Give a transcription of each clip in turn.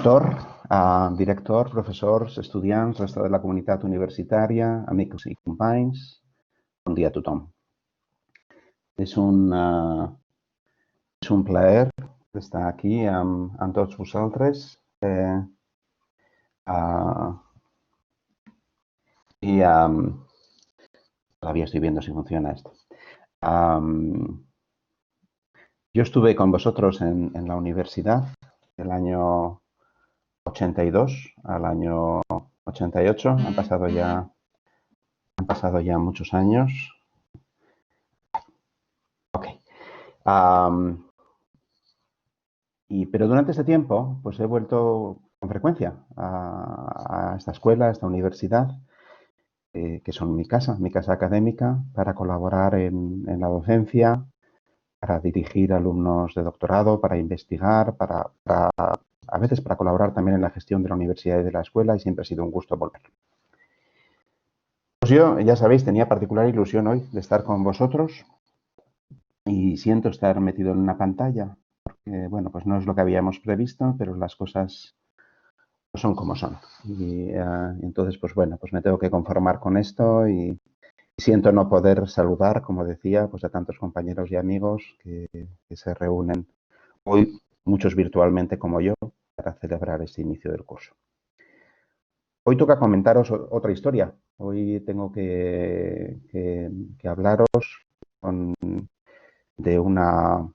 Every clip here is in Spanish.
Doctor, director, professors, estudiants, resta de la comunitat universitària, amics i companys, bon dia a tothom. És un plaer estar aquí amb tots vosaltres y todavía estoy viendo si funciona esto. Yo estuve con vosotros en la universidad del año 82 al año 88. Han pasado ya muchos años. Ok. Pero durante ese tiempo, pues he vuelto con frecuencia a esta escuela, a esta universidad, que son mi casa académica, para colaborar en la docencia, para dirigir alumnos de doctorado, para investigar, a veces para colaborar también en la gestión de la universidad y de la escuela, y siempre ha sido un gusto volver. Pues yo, ya sabéis, tenía particular ilusión hoy de estar con vosotros y siento estar metido en una pantalla, porque, bueno, pues no es lo que habíamos previsto, pero las cosas no son como son. Y entonces, pues bueno, pues me tengo que conformar con esto y siento no poder saludar, como decía, pues a tantos compañeros y amigos que se reúnen hoy, muchos virtualmente como yo, para celebrar este inicio del curso. Hoy toca comentaros otra historia. Hoy tengo que hablaros de una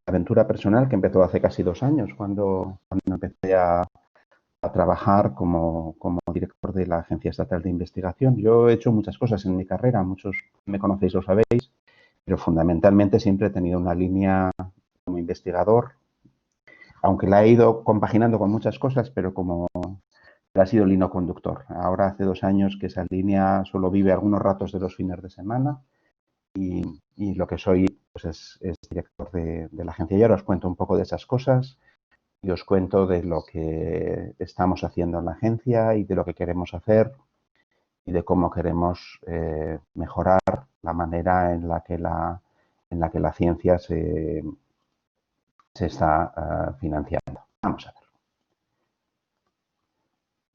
aventura personal que empezó hace casi 2 años, cuando empecé a trabajar como director de la Agencia Estatal de Investigación. Yo he hecho muchas cosas en mi carrera, muchos me conocéis, lo sabéis, pero fundamentalmente siempre he tenido una línea como investigador, aunque la he ido compaginando con muchas cosas, pero como ha sido el hilo conductor. Ahora hace 2 años que esa línea solo vive algunos ratos de los fines de semana y lo que soy pues es director de la agencia. Y ahora os cuento un poco de esas cosas y os cuento de lo que estamos haciendo en la agencia y de lo que queremos hacer y de cómo queremos mejorar la manera en la que la ciencia se está financiando. Vamos a ver.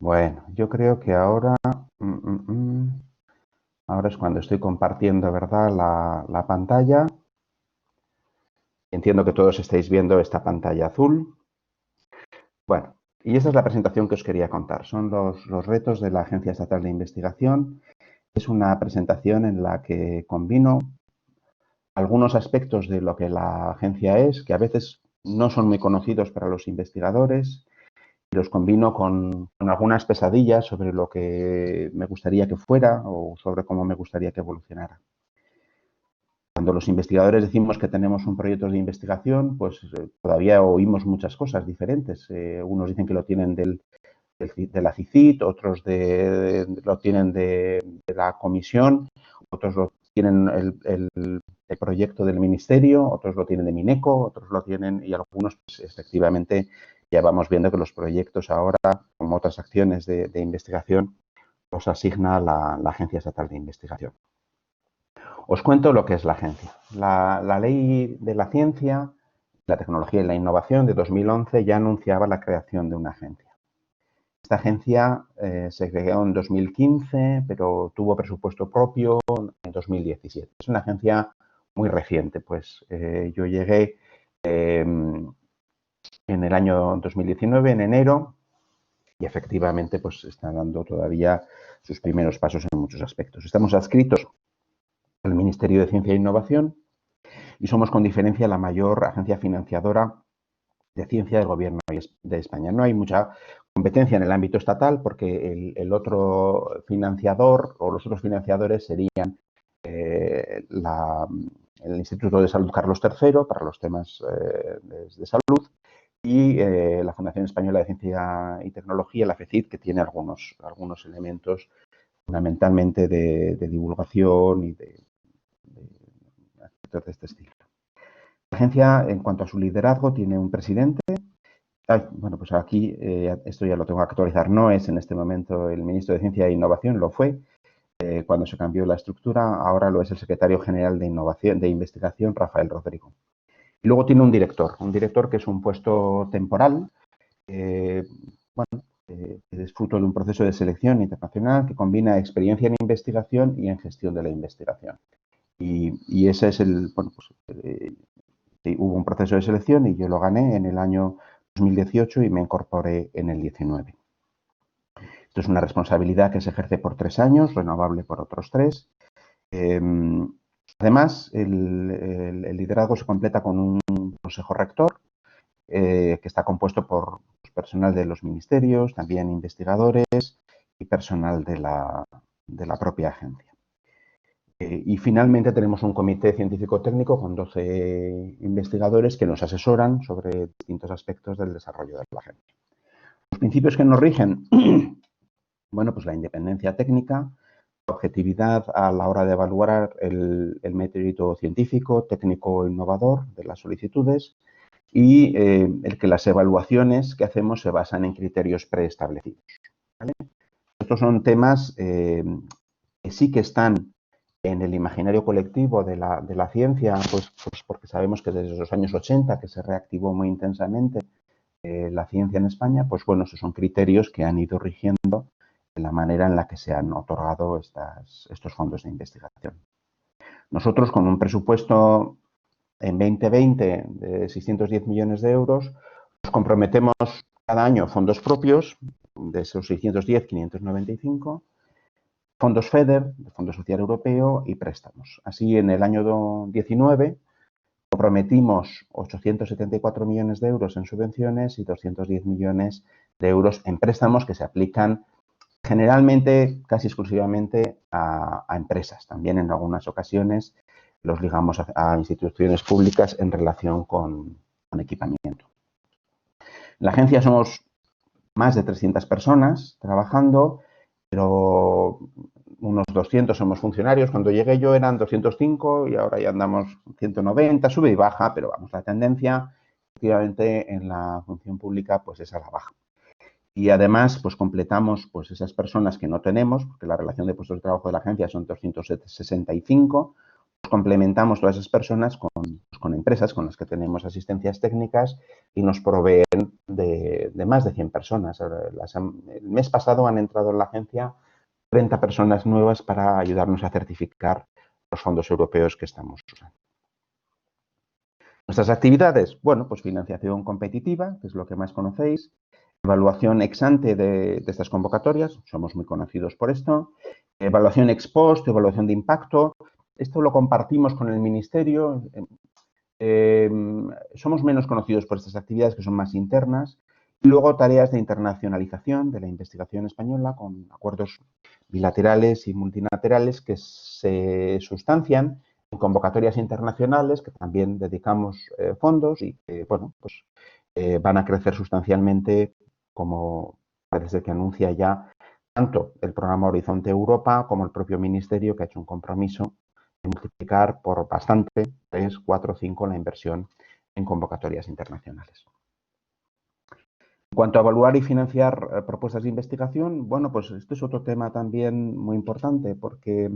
Bueno, yo creo que ahora es cuando estoy compartiendo, ¿verdad?, la pantalla. Entiendo que todos estáis viendo esta pantalla azul. Bueno, y esta es la presentación que os quería contar. Son los retos de la Agencia Estatal de Investigación. Es una presentación en la que combino algunos aspectos de lo que la agencia es, que a veces no son muy conocidos para los investigadores, y los combino con algunas pesadillas sobre lo que me gustaría que fuera o sobre cómo me gustaría que evolucionara. Cuando los investigadores decimos que tenemos un proyecto de investigación, pues todavía oímos muchas cosas diferentes. Unos dicen que lo tienen de la CICIT, otros lo tienen de la comisión, otros lo tienen el proyecto del ministerio, otros lo tienen de Mineco, otros lo tienen y algunos pues, efectivamente ya vamos viendo que los proyectos ahora, como otras acciones de investigación, los asigna la Agencia Estatal de Investigación. Os cuento lo que es la agencia. La Ley de la Ciencia, la Tecnología y la Innovación de 2011 ya anunciaba la creación de una agencia. Esta agencia se creó en 2015, pero tuvo presupuesto propio en 2017. Es una agencia muy reciente, pues yo llegué en el año 2019, en enero, y efectivamente pues está dando todavía sus primeros pasos en muchos aspectos. Estamos adscritos al Ministerio de Ciencia e Innovación y somos con diferencia la mayor agencia financiadora de ciencia del Gobierno de España. No hay mucha competencia en el ámbito estatal porque el otro financiador o los otros financiadores serían el Instituto de Salud Carlos III para los temas de salud y la Fundación Española de Ciencia y Tecnología, la FECIT, que tiene algunos elementos fundamentalmente de divulgación y de aspectos de este estilo. La agencia, en cuanto a su liderazgo, tiene un presidente. Bueno, pues aquí esto ya lo tengo que actualizar. No es en este momento el ministro de Ciencia e Innovación, lo fue cuando se cambió la estructura. Ahora lo es el secretario general de Investigación, Rafael Rodrigo. Y luego tiene un director que es un puesto temporal bueno, es fruto de un proceso de selección internacional que combina experiencia en investigación y en gestión de la investigación. Y ese es bueno, pues, sí, hubo un proceso de selección y yo lo gané en el año 2018 y me incorporé en el 19. Esto es una responsabilidad que se ejerce por 3 años, renovable por otros 3. Además, el liderazgo se completa con un consejo rector que está compuesto por personal de los ministerios, también investigadores y personal de la propia agencia. Y finalmente tenemos un comité científico-técnico con 12 investigadores que nos asesoran sobre distintos aspectos del desarrollo de la agencia. Los principios que nos rigen, bueno, pues la independencia técnica, la objetividad a la hora de evaluar el mérito científico, técnico, innovador de las solicitudes y el que las evaluaciones que hacemos se basan en criterios preestablecidos. ¿Vale? Estos son temas que sí que están en el imaginario colectivo de la ciencia, pues porque sabemos que desde los años 80, que se reactivó muy intensamente la ciencia en España, pues bueno, esos son criterios que han ido rigiendo la manera en la que se han otorgado estos fondos de investigación. Nosotros, con un presupuesto en 2020 de 610 millones de euros, nos comprometemos cada año fondos propios, de esos 610, 595, fondos FEDER, Fondo Social Europeo y préstamos. Así, en el año 19 comprometimos 874 millones de euros en subvenciones y 210 millones de euros en préstamos que se aplican generalmente, casi exclusivamente, a empresas. También en algunas ocasiones los ligamos a instituciones públicas en relación con equipamiento. En la agencia somos más de 300 personas trabajando, pero unos 200 somos funcionarios. Cuando llegué yo eran 205 y ahora ya andamos 190, sube y baja, pero vamos, la tendencia efectivamente en la función pública pues es a la baja. Y además, pues completamos pues esas personas que no tenemos, porque la relación de puestos de trabajo de la agencia son 265, pues complementamos todas esas personas con empresas con las que tenemos asistencias técnicas y nos proveen de más de 100 personas. El mes pasado han entrado en la agencia 30 personas nuevas para ayudarnos a certificar los fondos europeos que estamos usando. Nuestras actividades, bueno, pues financiación competitiva, que es lo que más conocéis, evaluación ex ante de estas convocatorias, somos muy conocidos por esto, evaluación ex post, evaluación de impacto, esto lo compartimos con el Ministerio, somos menos conocidos por estas actividades que son más internas, y luego tareas de internacionalización de la investigación española con acuerdos bilaterales y multilaterales que se sustancian en convocatorias internacionales que también dedicamos fondos y que, bueno, pues van a crecer sustancialmente, como parece que anuncia ya tanto el programa Horizonte Europa como el propio Ministerio, que ha hecho un compromiso de multiplicar por bastante, 3, 4, 5, la inversión en convocatorias internacionales. En cuanto a evaluar y financiar propuestas de investigación, bueno, pues este es otro tema también muy importante, porque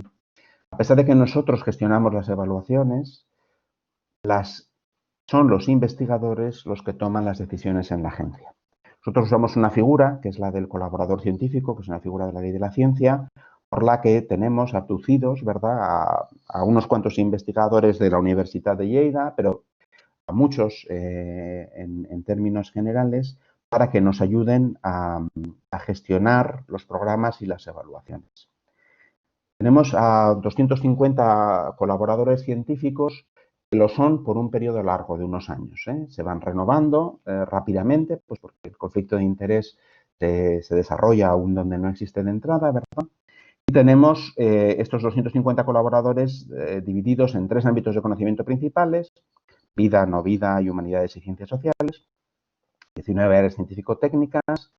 a pesar de que nosotros gestionamos las evaluaciones, son los investigadores los que toman las decisiones en la agencia. Nosotros usamos una figura, que es la del colaborador científico, que es una figura de la ley de la ciencia, por la que tenemos abducidos, ¿verdad?, a unos cuantos investigadores de la Universidad de Lleida, pero a muchos en términos generales, para que nos ayuden a gestionar los programas y las evaluaciones. Tenemos a 250 colaboradores científicos que lo son por un periodo largo de unos años. Se van renovando rápidamente, pues porque el conflicto de interés se desarrolla aún donde no existe de entrada, ¿verdad? Y tenemos estos 250 colaboradores divididos en 3 ámbitos de conocimiento principales: vida, no vida y humanidades y ciencias sociales, 19 áreas científico-técnicas,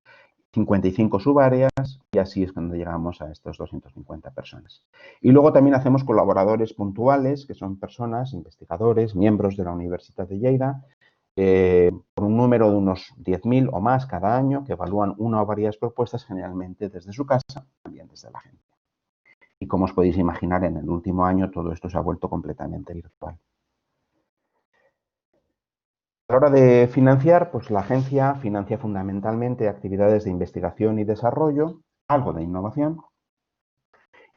55 subáreas, y así es cuando llegamos a estos 250 personas. Y luego también hacemos colaboradores puntuales, que son personas, investigadores, miembros de la Universidad de Lleida, por un número de unos 10.000 o más cada año, que evalúan una o varias propuestas, generalmente desde su casa, también desde la agencia. Y como os podéis imaginar, en el último año todo esto se ha vuelto completamente virtual. A la hora de financiar, pues la agencia financia fundamentalmente actividades de investigación y desarrollo, algo de innovación,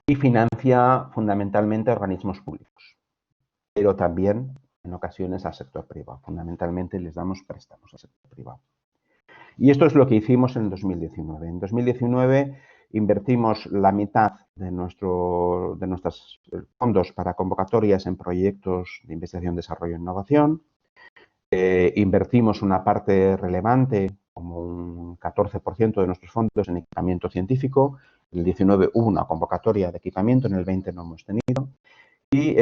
y financia fundamentalmente organismos públicos, pero también en ocasiones al sector privado. Fundamentalmente les damos préstamos al sector privado. Y esto es lo que hicimos en 2019. En 2019 invertimos la mitad de nuestros fondos para convocatorias en proyectos de investigación, desarrollo e innovación. Invertimos una parte relevante, como un 14% de nuestros fondos en equipamiento científico. En el 19 hubo una convocatoria de equipamiento, en el 20 no hemos tenido. Y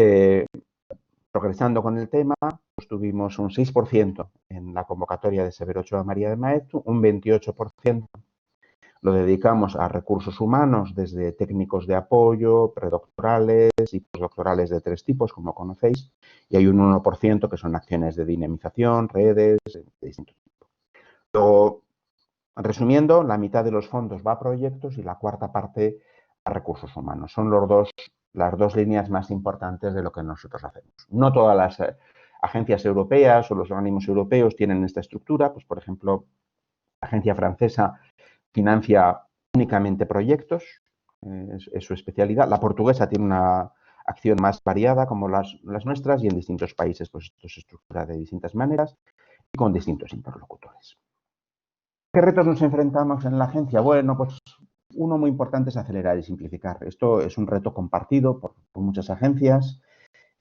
progresando con el tema, pues tuvimos un 6% en la convocatoria de Severo Ochoa María de Maeztu, un 28% lo dedicamos a recursos humanos, desde técnicos de apoyo, predoctorales y postdoctorales de 3 tipos, como conocéis, y hay un 1% que son acciones de dinamización, redes, de distintos tipos. Luego, resumiendo, la mitad de los fondos va a proyectos y la cuarta parte a recursos humanos. Son las dos líneas más importantes de lo que nosotros hacemos. No todas las agencias europeas o los organismos europeos tienen esta estructura. Pues, por ejemplo, la agencia francesa financia únicamente proyectos, es su especialidad. La portuguesa tiene una acción más variada como las nuestras, y en distintos países pues esto se estructura de distintas maneras y con distintos interlocutores. ¿Qué retos nos enfrentamos en la agencia? Bueno, pues uno muy importante es acelerar y simplificar. Esto es un reto compartido por muchas agencias.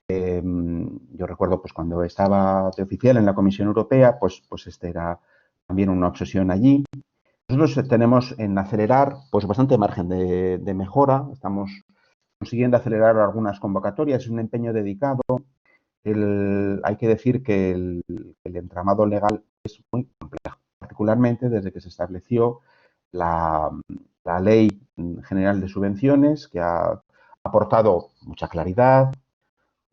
Yo recuerdo pues cuando estaba de oficial en la Comisión Europea, pues este era también una obsesión allí. Nosotros tenemos en acelerar pues bastante margen de mejora. Estamos consiguiendo acelerar algunas convocatorias. Es un empeño dedicado. Hay que decir que el entramado legal es muy complejo, particularmente desde que se estableció la Ley General de Subvenciones, que ha aportado mucha claridad,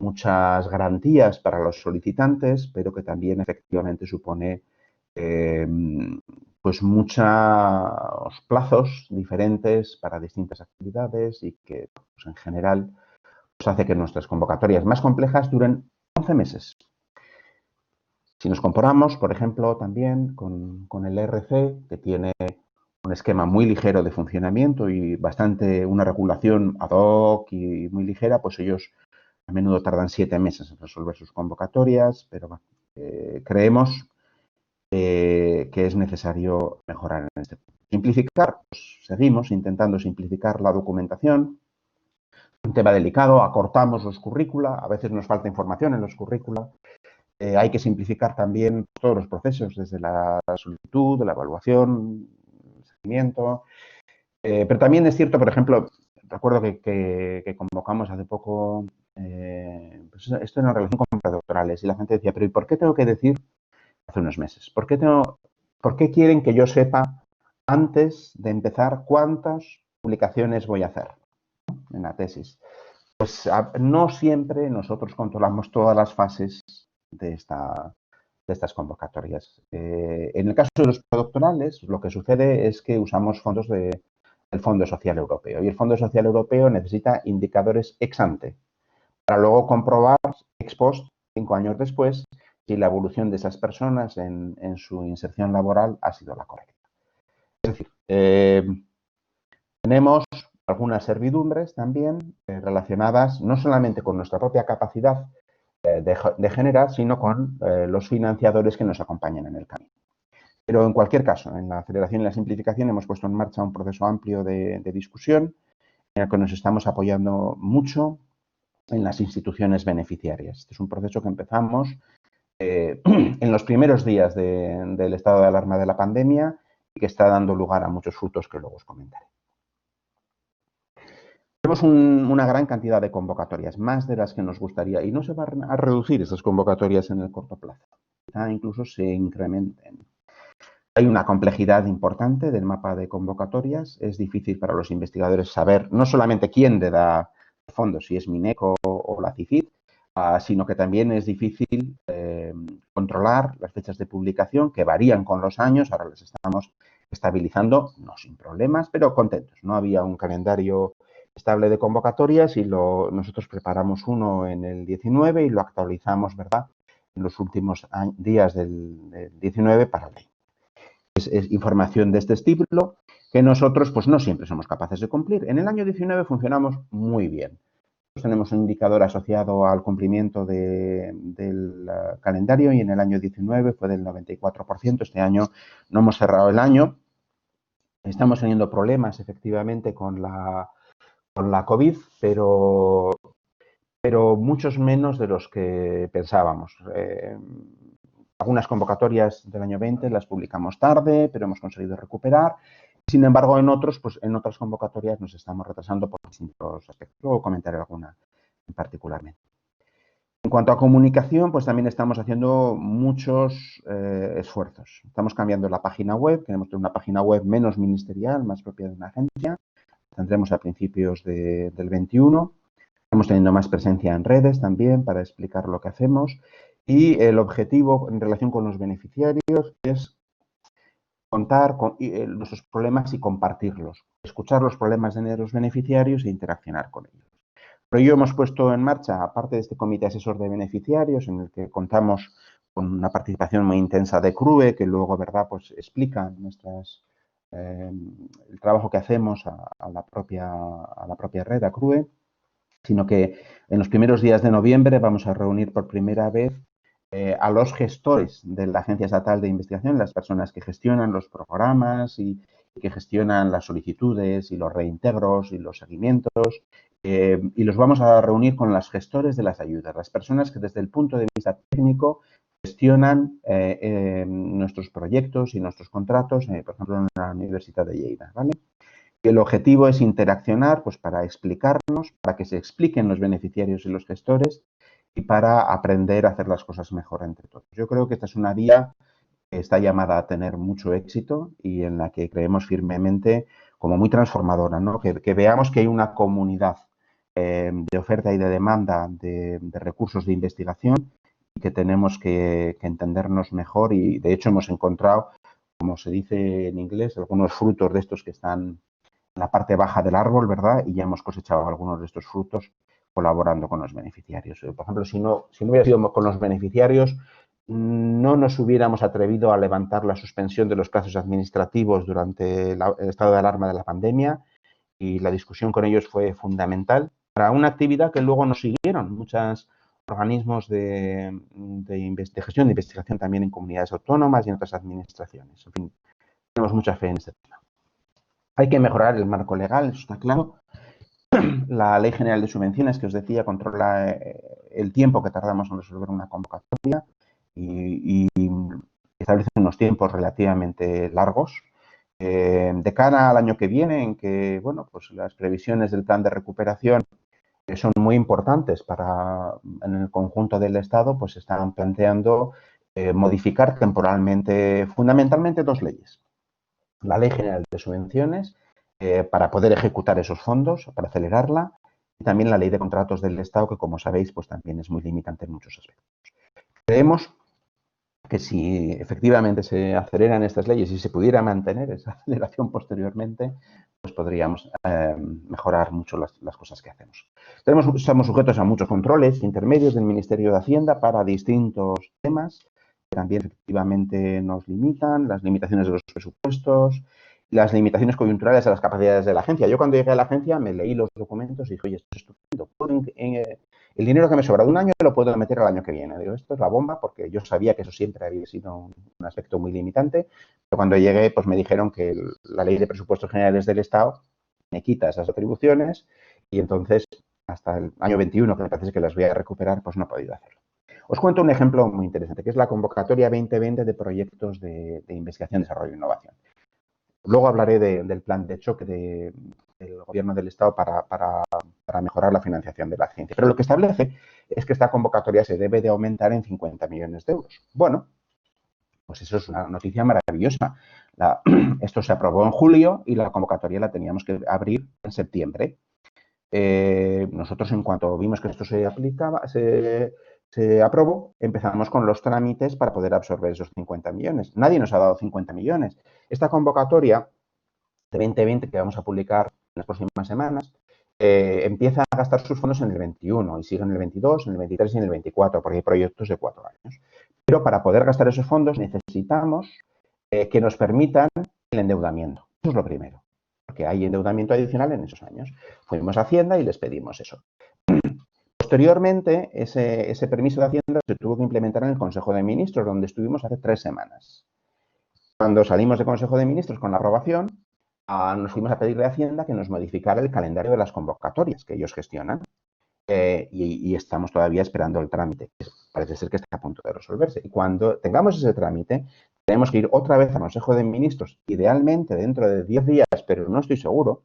muchas garantías para los solicitantes, pero que también efectivamente supone pues muchos plazos diferentes para distintas actividades y que pues, en general pues hace que nuestras convocatorias más complejas duren 11 meses. Si nos comparamos, por ejemplo, también con el ERC, que tiene un esquema muy ligero de funcionamiento y una regulación ad hoc y muy ligera, pues ellos a menudo tardan 7 meses en resolver sus convocatorias, pero bueno, creemos que es necesario mejorar en este punto. Simplificar, pues seguimos intentando simplificar la documentación. Un tema delicado, acortamos los currícula, a veces nos falta información en los currícula. Hay que simplificar también todos los procesos, desde la solicitud, la evaluación, el seguimiento. Pero también es cierto, por ejemplo, recuerdo que convocamos hace poco, pues esto en relación con predoctorales, y la gente decía, pero ¿y por qué tengo que decir, hace unos meses, ¿por qué quieren que yo sepa antes de empezar cuántas publicaciones voy a hacer en la tesis? Pues no siempre nosotros controlamos todas las fases de estas convocatorias. En el caso de los predoctorales, lo que sucede es que usamos fondos del Fondo Social Europeo, y el Fondo Social Europeo necesita indicadores ex ante para luego comprobar ex post, 5 años después, si la evolución de esas personas en su inserción laboral ha sido la correcta. Es decir, tenemos algunas servidumbres también relacionadas no solamente con nuestra propia capacidad de generar, sino con los financiadores que nos acompañan en el camino. Pero en cualquier caso, en la aceleración y la simplificación hemos puesto en marcha un proceso amplio de discusión en el que nos estamos apoyando mucho en las instituciones beneficiarias. Este es un proceso que empezamos en los primeros días del estado de alarma de la pandemia y que está dando lugar a muchos frutos que luego os comentaré. Tenemos una gran cantidad de convocatorias, más de las que nos gustaría, y no se van a reducir esas convocatorias en el corto plazo. Quizá incluso se incrementen. Hay una complejidad importante del mapa de convocatorias. Es difícil para los investigadores saber no solamente quién le da fondos, si es Mineco o la CICID, sino que también es difícil controlar las fechas de publicación, que varían con los años. Ahora las estamos estabilizando, no sin problemas, pero contentos. No había un calendario estable de convocatorias y nosotros preparamos uno en el 19 y lo actualizamos, ¿verdad?, en los últimos días del 19 para el 20. Es información de este estilo que nosotros pues no siempre somos capaces de cumplir. En el año 19 funcionamos muy bien. Tenemos un indicador asociado al cumplimiento del calendario y en el año 19 fue del 94%. Este año no hemos cerrado el año. Estamos teniendo problemas efectivamente con la COVID, pero muchos menos de los que pensábamos. Algunas convocatorias del año 20 las publicamos tarde, pero hemos conseguido recuperar. Sin embargo, en otras convocatorias nos estamos retrasando por distintos aspectos. Luego comentaré alguna particularmente. En cuanto a comunicación, pues también estamos haciendo muchos esfuerzos. Estamos cambiando la página web, queremos tener una página web menos ministerial, más propia de una agencia. Tendremos a principios del 21. Estamos teniendo más presencia en redes también para explicar lo que hacemos. Y el objetivo en relación con los beneficiarios es contar con nuestros problemas y compartirlos, escuchar los problemas de los beneficiarios e interaccionar con ellos. Por ello hemos puesto en marcha, aparte de este comité asesor de beneficiarios, en el que contamos con una participación muy intensa de CRUE, que luego, ¿verdad?, pues explica el trabajo que hacemos a la propia red, a CRUE, sino que en los primeros días de noviembre vamos a reunir por primera vez a los gestores de la Agencia Estatal de Investigación, las personas que gestionan los programas y que gestionan las solicitudes y los reintegros y los seguimientos, y los vamos a reunir con los gestores de las ayudas, las personas que desde el punto de vista técnico gestionan nuestros proyectos y nuestros contratos, por ejemplo, en la Universidad de Lleida, ¿vale? El objetivo es interaccionar pues, para explicarnos, para que se expliquen los beneficiarios y los gestores y para aprender a hacer las cosas mejor entre todos. Yo creo que esta es una vía que está llamada a tener mucho éxito y en la que creemos firmemente como muy transformadora, ¿no? Que veamos que hay una comunidad de oferta y de demanda de recursos de investigación y que tenemos que entendernos mejor y, de hecho, hemos encontrado, como se dice en inglés, algunos frutos de estos que están en la parte baja del árbol, ¿verdad? Y ya hemos cosechado algunos de estos frutos colaborando con los beneficiarios. Por ejemplo, si no hubiera sido con los beneficiarios, no nos hubiéramos atrevido a levantar la suspensión de los plazos administrativos durante el estado de alarma de la pandemia y la discusión con ellos fue fundamental para una actividad que luego nos siguieron muchos organismos de gestión de investigación también en comunidades autónomas y en otras administraciones. En fin, tenemos mucha fe en este tema. Hay que mejorar el marco legal, eso está claro. La Ley General de Subvenciones, que os decía, controla el tiempo que tardamos en resolver una convocatoria y establece unos tiempos relativamente largos. De cara al año que viene, en que, bueno, pues las previsiones del plan de recuperación son muy importantes en el conjunto del Estado, pues están planteando modificar temporalmente, fundamentalmente, dos leyes. La Ley General de Subvenciones, para poder ejecutar esos fondos, para acelerarla, y también la Ley de Contratos del Estado, que, como sabéis, pues también es muy limitante en muchos aspectos. Creemos que si efectivamente se aceleran estas leyes y se pudiera mantener esa aceleración posteriormente, pues podríamos mejorar mucho las cosas que hacemos. Estamos sujetos a muchos controles intermedios del Ministerio de Hacienda para distintos temas que también efectivamente nos limitan, las limitaciones de los presupuestos, las limitaciones coyunturales a las capacidades de la agencia. Yo cuando llegué a la agencia me leí los documentos y dije, oye, esto es estupendo, el dinero que me sobra de un año lo puedo meter al año que viene. Digo, esto es la bomba, porque yo sabía que eso siempre había sido un aspecto muy limitante. Pero cuando llegué, pues me dijeron que la Ley de Presupuestos Generales del Estado me quita esas atribuciones y entonces hasta el año 21, que me parece que las voy a recuperar, pues no he podido hacerlo. Os cuento un ejemplo muy interesante, que es la convocatoria 2020 de proyectos de investigación, desarrollo e innovación. Luego hablaré del plan de choque del Gobierno del Estado para mejorar la financiación de la ciencia. Pero lo que establece es que esta convocatoria se debe de aumentar en 50 millones de euros. Bueno, pues eso es una noticia maravillosa. Esto se aprobó en julio y la convocatoria la teníamos que abrir en septiembre. Nosotros, en cuanto vimos que esto se aprobó, empezamos con los trámites para poder absorber esos 50 millones. Nadie nos ha dado 50 millones. Esta convocatoria de 2020 que vamos a publicar en las próximas semanas empieza a gastar sus fondos en el 21 y sigue en el 22, en el 23 y en el 24, porque hay proyectos de 4 años. Pero para poder gastar esos fondos necesitamos que nos permitan el endeudamiento. Eso es lo primero, porque hay endeudamiento adicional en esos años. Fuimos a Hacienda y les pedimos eso. Posteriormente, ese permiso de Hacienda se tuvo que implementar en el Consejo de Ministros, donde estuvimos hace 3 semanas. Cuando salimos del Consejo de Ministros con la aprobación, nos fuimos a pedirle a Hacienda que nos modificara el calendario de las convocatorias que ellos gestionan. Y estamos todavía esperando el trámite. Parece ser que está a punto de resolverse. Y cuando tengamos ese trámite, tenemos que ir otra vez al Consejo de Ministros, idealmente dentro de 10 días, pero no estoy seguro,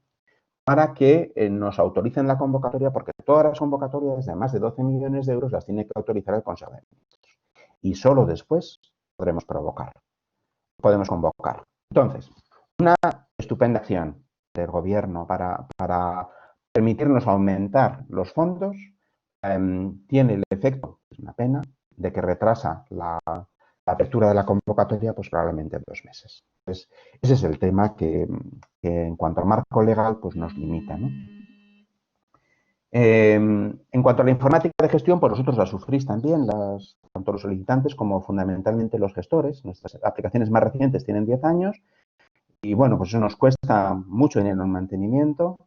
para que nos autoricen la convocatoria, porque todas las convocatorias de más de 12 millones de euros las tiene que autorizar el Consejo de Ministros. Y solo después podemos convocar. Entonces, una estupenda acción del Gobierno para permitirnos aumentar los fondos tiene el efecto, es una pena, de que retrasa la apertura de la convocatoria pues probablemente 2 meses. Entonces, ese es el tema que en cuanto al marco legal pues nos limita, ¿no? En cuanto a la informática de gestión, pues vosotros la sufrís también, tanto los solicitantes como fundamentalmente los gestores. Nuestras aplicaciones más recientes tienen 10 años y bueno, pues eso nos cuesta mucho dinero en mantenimiento.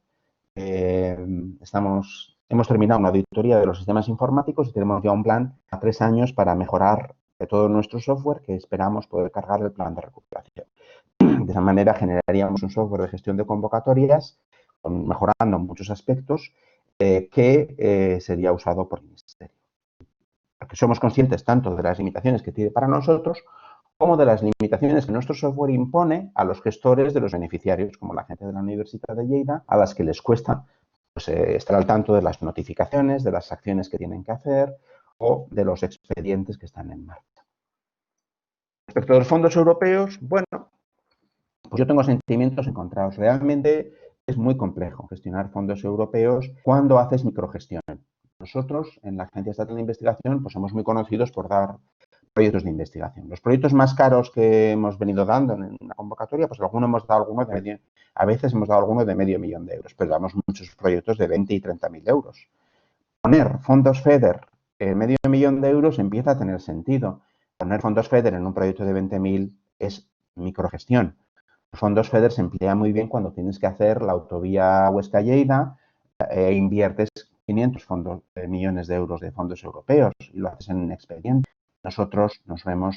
Hemos terminado una auditoría de los sistemas informáticos y tenemos ya un plan a 3 años para mejorar de todo nuestro software que esperamos poder cargar el plan de recuperación. De esa manera generaríamos un software de gestión de convocatorias mejorando muchos aspectos que sería usado por el Ministerio. Porque somos conscientes tanto de las limitaciones que tiene para nosotros como de las limitaciones que nuestro software impone a los gestores de los beneficiarios, como la gente de la Universidad de Lleida, a las que les cuesta pues, estar al tanto de las notificaciones, de las acciones que tienen que hacer o de los expedientes que están en marcha. Respecto a los fondos europeos, bueno, pues yo tengo sentimientos encontrados. Realmente es muy complejo gestionar fondos europeos cuando haces microgestión. Nosotros, en la Agencia Estatal de Investigación, pues somos muy conocidos por dar proyectos de investigación. Los proyectos más caros que hemos venido dando en una convocatoria, pues a veces hemos dado algunos de $500,000 de euros, pero damos muchos proyectos de 20 y 30.000 euros. Poner fondos FEDER en $500,000 de euros empieza a tener sentido. Poner fondos FEDER en un proyecto de 20.000 es microgestión. Los fondos FEDER se emplean muy bien cuando tienes que hacer la autovía Huesca-Lleida e inviertes 500 millones de euros de fondos europeos y lo haces en un expediente. Nosotros nos vemos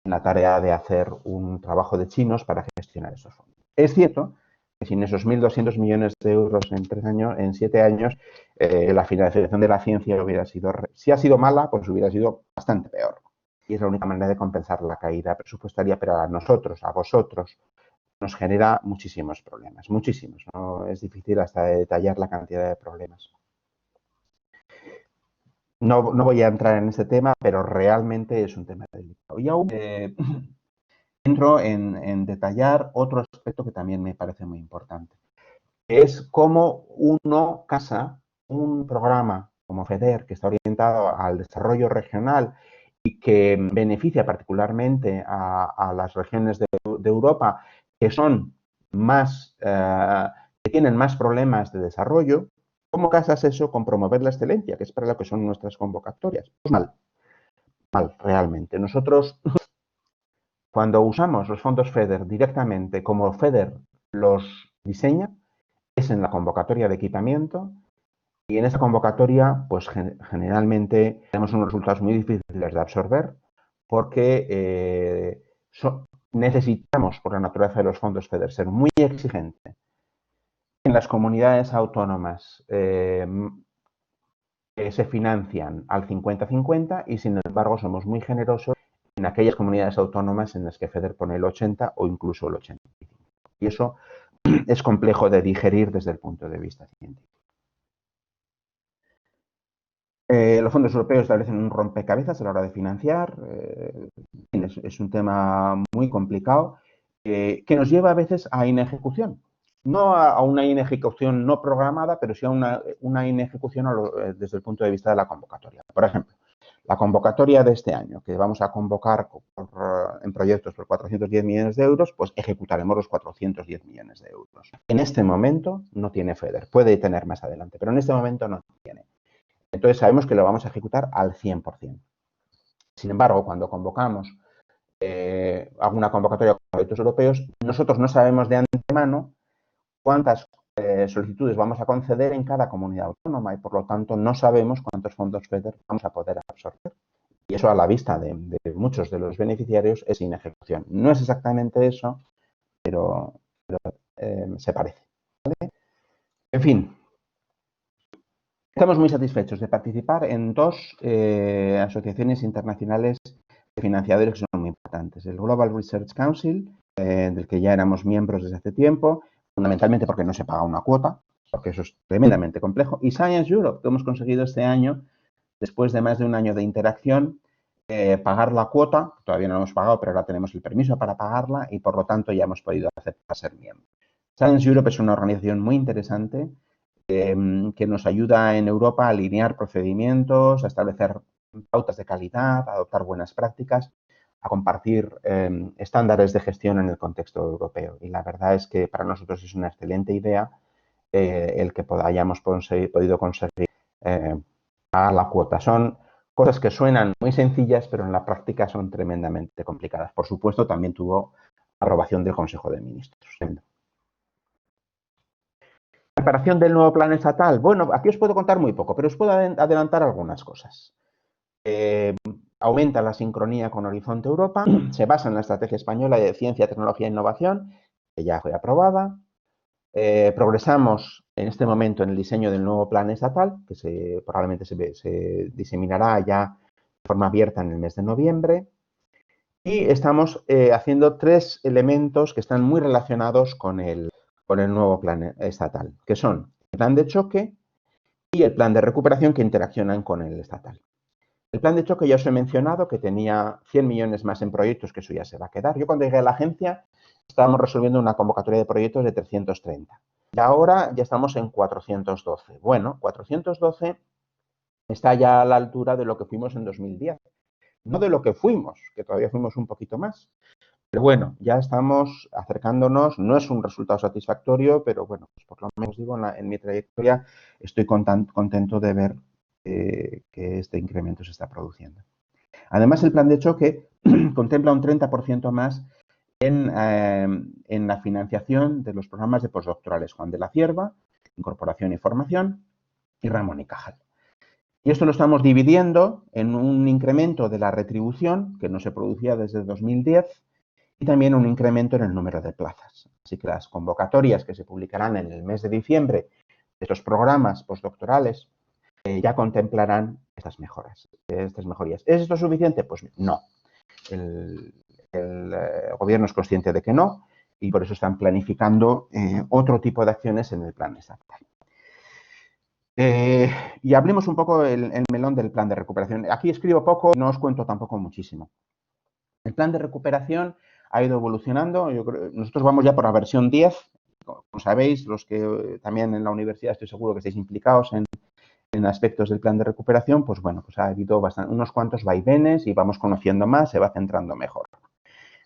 en la tarea de hacer un trabajo de chinos para gestionar esos fondos. Es cierto que sin esos 1.200 millones de euros en 7 años, la financiación de la ciencia hubiera sido, si ha sido mala, pues hubiera sido bastante peor. Y es la única manera de compensar la caída presupuestaria, pero a nosotros, a vosotros, nos genera muchísimos problemas, muchísimos. ¿No? Es difícil hasta detallar la cantidad de problemas. No voy a entrar en este tema, pero realmente es un tema delicado. Y aún entro en detallar otro aspecto que también me parece muy importante. Es cómo uno casa un programa como FEDER, que está orientado al desarrollo regional y que beneficia particularmente a las regiones de Europa que son más, que tienen más problemas de desarrollo. ¿Cómo casas eso con promover la excelencia, que es para lo que son nuestras convocatorias? Pues mal, realmente. Nosotros, cuando usamos los fondos FEDER directamente como FEDER los diseña, es en la convocatoria de equipamiento y en esa convocatoria, pues generalmente tenemos unos resultados muy difíciles de absorber porque necesitamos, por la naturaleza de los fondos FEDER, ser muy exigentes. En las comunidades autónomas se financian al 50-50 y sin embargo somos muy generosos en aquellas comunidades autónomas en las que FEDER pone el 80 o incluso el 85. Y eso es complejo de digerir desde el punto de vista científico. Los fondos europeos establecen un rompecabezas a la hora de financiar. Es un tema muy complicado que nos lleva a veces a inejecución. No a una inejecución no programada, pero sí a una inejecución desde el punto de vista de la convocatoria. Por ejemplo, la convocatoria de este año, que vamos a convocar en proyectos por 410 millones de euros, pues ejecutaremos los 410 millones de euros. En este momento no tiene FEDER, puede tener más adelante, pero en este momento no tiene. Entonces sabemos que lo vamos a ejecutar al 100%. Sin embargo, cuando convocamos alguna convocatoria con proyectos europeos, nosotros no sabemos de antemano cuántas solicitudes vamos a conceder en cada comunidad autónoma y, por lo tanto, no sabemos cuántos fondos FEDER vamos a poder absorber. Y eso, a la vista de muchos de los beneficiarios, es sin ejecución. No es exactamente eso, pero se parece, ¿vale? En fin, estamos muy satisfechos de participar en dos asociaciones internacionales de financiadores que son muy importantes. El Global Research Council, del que ya éramos miembros desde hace tiempo, fundamentalmente porque no se paga una cuota, porque eso es tremendamente complejo, y Science Europe, que hemos conseguido este año, después de más de un año de interacción, pagar la cuota, todavía no la hemos pagado, pero ahora tenemos el permiso para pagarla y, por lo tanto, ya hemos podido aceptar ser miembro. Science Europe es una organización muy interesante que nos ayuda en Europa a alinear procedimientos, a establecer pautas de calidad, a adoptar buenas prácticas, a compartir estándares de gestión en el contexto europeo. Y la verdad es que para nosotros es una excelente idea el que hayamos podido conseguir pagar la cuota. Son cosas que suenan muy sencillas, pero en la práctica son tremendamente complicadas. Por supuesto, también tuvo aprobación del Consejo de Ministros. Preparación del nuevo plan estatal. Bueno, aquí os puedo contar muy poco, pero os puedo adelantar algunas cosas. Aumenta la sincronía con Horizonte Europa, se basa en la Estrategia Española de Ciencia, Tecnología e Innovación, que ya fue aprobada. Progresamos en este momento en el diseño del nuevo plan estatal, que probablemente se diseminará ya de forma abierta en el mes de noviembre. Y estamos haciendo tres elementos que están muy relacionados con el nuevo plan estatal, que son el plan de choque y el plan de recuperación, que interaccionan con el estatal. El plan de choque ya os he mencionado que tenía 100 millones más en proyectos, que eso ya se va a quedar. Yo cuando llegué a la agencia estábamos resolviendo una convocatoria de proyectos de 330 y ahora ya estamos en 412. Bueno, 412 está ya a la altura de lo que fuimos en 2010. No de lo que fuimos, que todavía fuimos un poquito más. Pero bueno, ya estamos acercándonos, no es un resultado satisfactorio, pero bueno, pues por lo menos digo, en mi trayectoria estoy contento de ver que este incremento se está produciendo. Además, el plan de choque contempla un 30% más en la financiación de los programas de postdoctorales Juan de la Cierva, Incorporación y Formación, y Ramón y Cajal. Y esto lo estamos dividiendo en un incremento de la retribución, que no se producía desde 2010, y también un incremento en el número de plazas. Así que las convocatorias que se publicarán en el mes de diciembre de estos programas postdoctorales ya contemplarán estas mejorías. ¿Es esto suficiente? Pues no. El gobierno es consciente de que no y por eso están planificando otro tipo de acciones en el plan estatal. Y hablemos un poco el melón del plan de recuperación. Aquí escribo poco, no os cuento tampoco muchísimo. El plan de recuperación ha ido evolucionando. Nosotros vamos ya por la versión 10. Como sabéis, los que también en la universidad estoy seguro que estáis implicados en aspectos del plan de recuperación, pues bueno, pues ha habido unos cuantos vaivenes y vamos conociendo más, se va centrando mejor.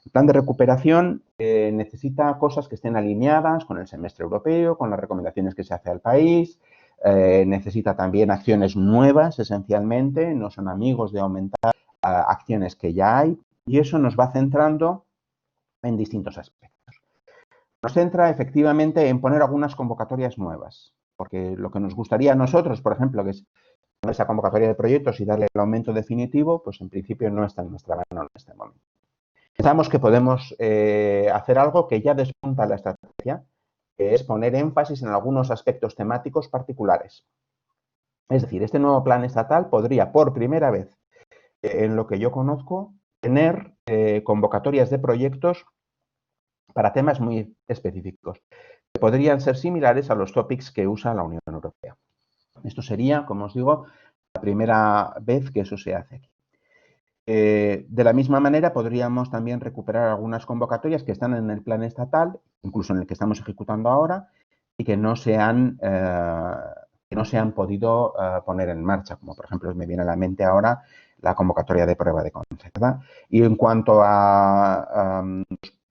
El plan de recuperación necesita cosas que estén alineadas con el semestre europeo, con las recomendaciones que se hace al país, necesita también acciones nuevas esencialmente, no son amigos de aumentar acciones que ya hay, y eso nos va centrando en distintos aspectos. Nos centra efectivamente en poner algunas convocatorias nuevas, porque lo que nos gustaría a nosotros, por ejemplo, que es esa convocatoria de proyectos y darle el aumento definitivo, pues en principio no está en nuestra mano en este momento. Pensamos que podemos hacer algo que ya despunta la estrategia, que es poner énfasis en algunos aspectos temáticos particulares. Es decir, este nuevo plan estatal podría, por primera vez, en lo que yo conozco, tener convocatorias de proyectos para temas muy específicos, que podrían ser similares a los topics que usa la Unión Europea. Esto sería, como os digo, la primera vez que eso se hace aquí. De la misma manera, podríamos también recuperar algunas convocatorias que están en el plan estatal, incluso en el que estamos ejecutando ahora, y que no se han podido poner en marcha, como por ejemplo me viene a la mente ahora la convocatoria de prueba de concepto, ¿verdad? Y en cuanto a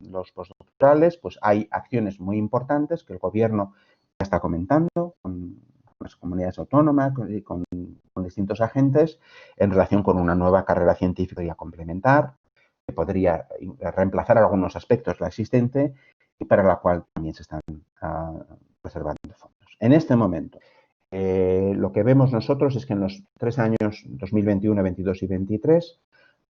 los postdoctorales, pues hay acciones muy importantes que el Gobierno ya está comentando con las comunidades autónomas y con distintos agentes en relación con una nueva carrera científica y a complementar, que podría reemplazar algunos aspectos de la existente y para la cual también se están reservando fondos. En este momento, lo que vemos nosotros es que en los 3 años 2021, 22 y 23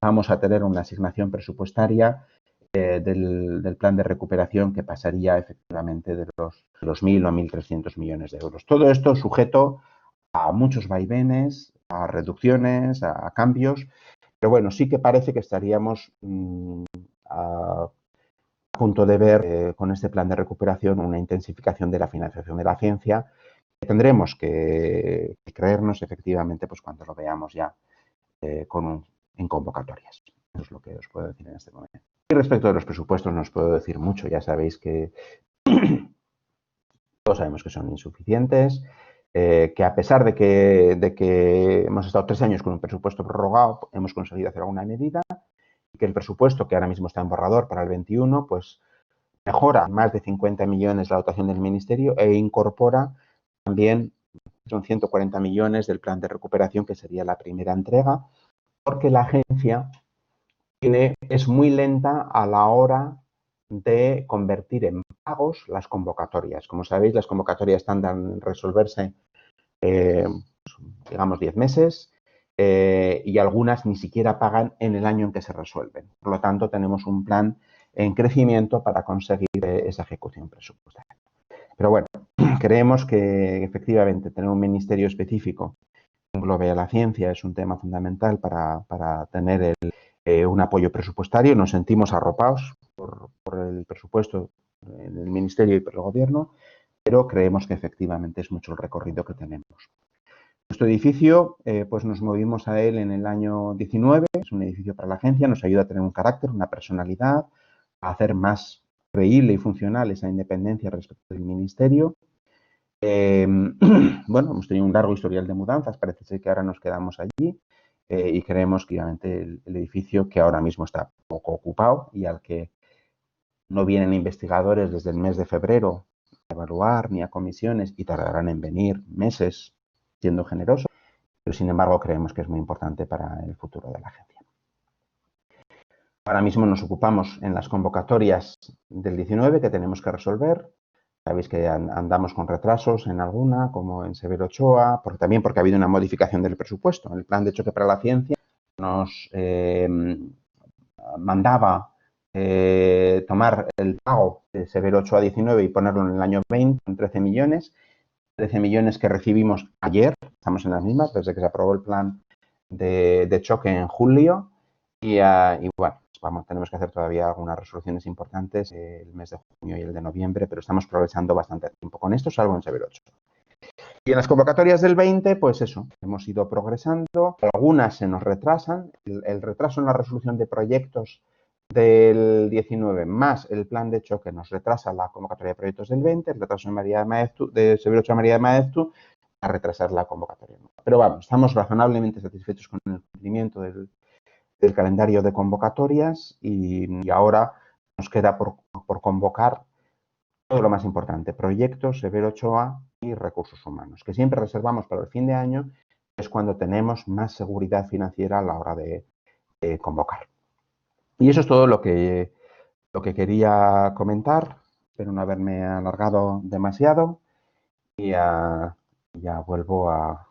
vamos a tener una asignación presupuestaria del plan de recuperación que pasaría efectivamente de los 1.000 o 1.300 millones de euros. Todo esto sujeto a muchos vaivenes, a reducciones, a cambios, pero bueno, sí que parece que estaríamos a punto de ver con este plan de recuperación una intensificación de la financiación de la ciencia que tendremos que creernos efectivamente pues cuando lo veamos ya en convocatorias. Eso es lo que os puedo decir en este momento. Y respecto de los presupuestos no os puedo decir mucho, ya sabéis que todos sabemos que son insuficientes, que a pesar de que hemos estado 3 años con un presupuesto prorrogado, hemos conseguido hacer alguna medida y que el presupuesto, que ahora mismo está en borrador para el 21, pues mejora más de 50 millones la dotación del Ministerio e incorpora también, son 140 millones del plan de recuperación, que sería la primera entrega, porque la agencia es muy lenta a la hora de convertir en pagos las convocatorias. Como sabéis, las convocatorias tardan en resolverse, digamos, 10 meses y algunas ni siquiera pagan en el año en que se resuelven. Por lo tanto, tenemos un plan en crecimiento para conseguir esa ejecución presupuestaria. Pero bueno, creemos que efectivamente tener un ministerio específico que englobe a la ciencia es un tema fundamental para tener un apoyo presupuestario. Nos sentimos arropados por el presupuesto en el Ministerio y por el Gobierno, pero creemos que efectivamente es mucho el recorrido que tenemos. Nuestro edificio, pues nos movimos a él en el año 19, es un edificio para la agencia, nos ayuda a tener un carácter, una personalidad, a hacer más creíble y funcional esa independencia respecto del Ministerio. Bueno, hemos tenido un largo historial de mudanzas, parece ser que ahora nos quedamos allí y creemos que obviamente el edificio, que ahora mismo está poco ocupado y al que no vienen investigadores desde el mes de febrero a evaluar ni a comisiones y tardarán en venir meses, siendo generosos, pero sin embargo creemos que es muy importante para el futuro de la agencia. Ahora mismo nos ocupamos en las convocatorias del 19 que tenemos que resolver. Sabéis que andamos con retrasos en alguna, como en Severo Ochoa, también porque ha habido una modificación del presupuesto. El plan de choque para la ciencia nos mandaba tomar el pago de Severo Ochoa 19 y ponerlo en el año 20 con 13 millones. 13 millones que recibimos ayer, estamos en las mismas, desde que se aprobó el plan de choque en julio. Y bueno, tenemos que hacer todavía algunas resoluciones importantes el mes de junio y el de noviembre, pero estamos progresando bastante tiempo con esto, salvo en Severo Ochoa. Y en las convocatorias del 20, pues eso, hemos ido progresando. Algunas se nos retrasan. El retraso en la resolución de proyectos del 19 más el plan de choque nos retrasa la convocatoria de proyectos del 20, el retraso de Severo Ochoa María de Maeztu a retrasar la convocatoria. Pero vamos, estamos razonablemente satisfechos con el cumplimiento del calendario de convocatorias y ahora nos queda por convocar todo lo más importante, proyectos, Severo Ochoa y recursos humanos, que siempre reservamos para el fin de año, es cuando tenemos más seguridad financiera a la hora de convocar. Y eso es todo lo que quería comentar. Espero no haberme alargado demasiado y ya vuelvo a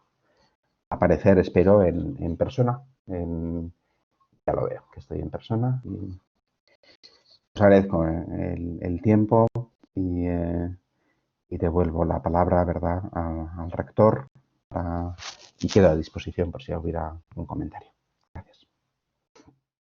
aparecer, espero, en persona. Ya lo veo, que estoy en persona. Y os agradezco el tiempo y devuelvo la palabra, ¿verdad?, al rector y quedo a disposición por si hubiera un comentario.